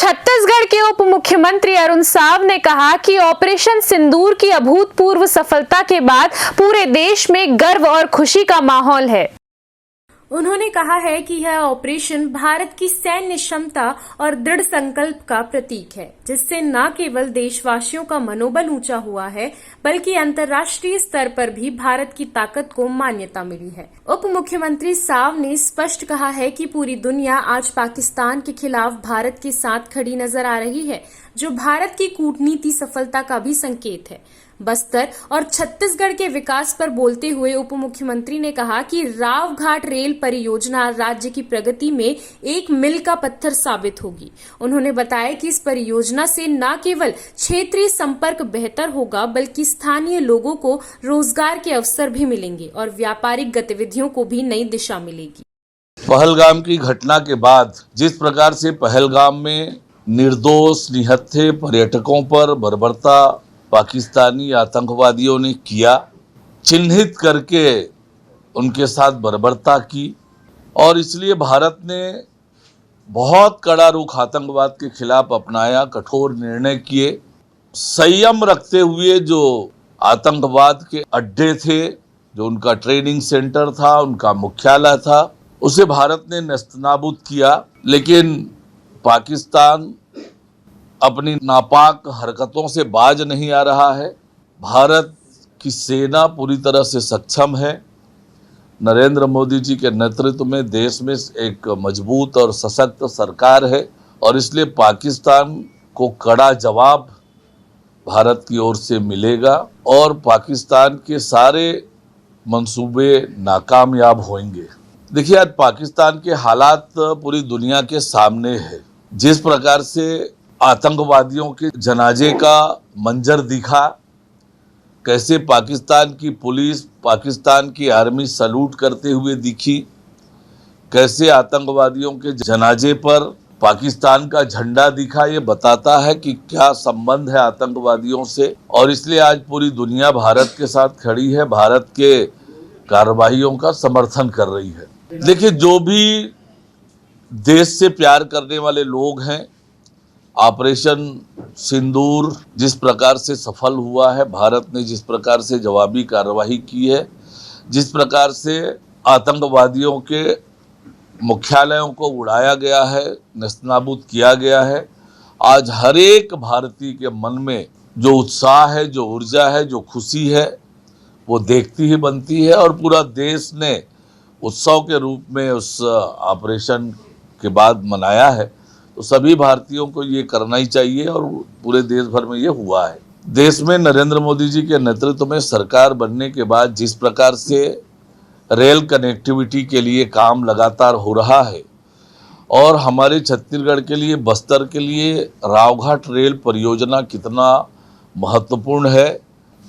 छत्तीसगढ़ के उप मुख्यमंत्री अरुण साव ने कहा कि ऑपरेशन सिंदूर की अभूतपूर्व सफलता के बाद पूरे देश में गर्व और खुशी का माहौल है। उन्होंने कहा है कि यह ऑपरेशन भारत की सैन्य क्षमता और दृढ़ संकल्प का प्रतीक है, जिससे न केवल देशवासियों का मनोबल ऊंचा हुआ है, बल्कि अंतर्राष्ट्रीय स्तर पर भी भारत की ताकत को मान्यता मिली है। उप मुख्यमंत्री साव ने स्पष्ट कहा है कि पूरी दुनिया आज पाकिस्तान के खिलाफ भारत के साथ खड़ी नजर आ रही है, जो भारत की कूटनीति सफलता का भी संकेत है। बस्तर और छत्तीसगढ़ के विकास पर बोलते हुए उप मुख्यमंत्री ने कहा कि रावघाट रेल परियोजना राज्य की प्रगति में एक मील का पत्थर साबित होगी। उन्होंने बताया कि इस परियोजना से न केवल क्षेत्रीय संपर्क बेहतर होगा, बल्कि स्थानीय लोगों को रोजगार के अवसर भी मिलेंगे और व्यापारिक गतिविधियों को भी नई दिशा मिलेगी। पहलगाम की घटना के बाद जिस प्रकार से पहलगाम में निर्दोष निहत्थे पर्यटकों पर बर्बरता पाकिस्तानी आतंकवादियों ने किया, चिन्हित करके उनके साथ बर्बरता की, और इसलिए भारत ने बहुत कड़ा रुख आतंकवाद के खिलाफ अपनाया, कठोर निर्णय किए। संयम रखते हुए जो आतंकवाद के अड्डे थे, जो उनका ट्रेनिंग सेंटर था, उनका मुख्यालय था, उसे भारत ने नेस्तनाबूद किया। लेकिन पाकिस्तान अपनी नापाक हरकतों से बाज नहीं आ रहा है। भारत की सेना पूरी तरह से सक्षम है। नरेंद्र मोदी जी के नेतृत्व में देश में एक मजबूत और सशक्त सरकार है, और इसलिए पाकिस्तान को कड़ा जवाब भारत की ओर से मिलेगा और पाकिस्तान के सारे मंसूबे नाकामयाब होंगे। देखिए, आज पाकिस्तान के हालात पूरी दुनिया के सामने है। जिस प्रकार से आतंकवादियों के जनाजे का मंजर दिखा, कैसे पाकिस्तान की पुलिस, पाकिस्तान की आर्मी सलूट करते हुए दिखी, कैसे आतंकवादियों के जनाजे पर पाकिस्तान का झंडा दिखा, ये बताता है कि क्या संबंध है आतंकवादियों से। और इसलिए आज पूरी दुनिया भारत के साथ खड़ी है, भारत के कार्रवाइयों का समर्थन कर रही है। देखिए, जो भी देश से प्यार करने वाले लोग हैं, ऑपरेशन सिंदूर जिस प्रकार से सफल हुआ है, भारत ने जिस प्रकार से जवाबी कार्रवाई की है, जिस प्रकार से आतंकवादियों के मुख्यालयों को उड़ाया गया है, नेस्तनाबूद किया गया है, आज हर एक भारतीय के मन में जो उत्साह है, जो ऊर्जा है, जो खुशी है, वो देखती ही बनती है। और पूरा देश ने उत्सव के रूप में उस ऑपरेशन के बाद मनाया है। तो सभी भारतीयों को ये करना ही चाहिए, और पूरे देश भर में ये हुआ है। देश में नरेंद्र मोदी जी के नेतृत्व में सरकार बनने के बाद जिस प्रकार से रेल कनेक्टिविटी के लिए काम लगातार हो रहा है, और हमारे छत्तीसगढ़ के लिए, बस्तर के लिए रावघाट रेल परियोजना कितना महत्वपूर्ण है,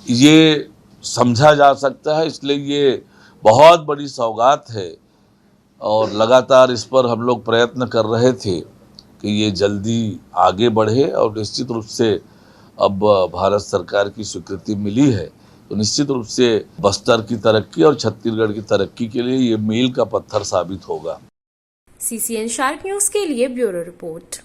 ये समझा जा सकता है। इसलिए ये बहुत बड़ी सौगात है, और लगातार इस पर हम लोग प्रयत्न कर रहे थे कि ये जल्दी आगे बढ़े। और निश्चित रूप से अब भारत सरकार की स्वीकृति मिली है, तो निश्चित रूप से बस्तर की तरक्की और छत्तीसगढ़ की तरक्की के लिए ये मील का पत्थर साबित होगा। CCN शार्प न्यूज के लिए ब्यूरो रिपोर्ट।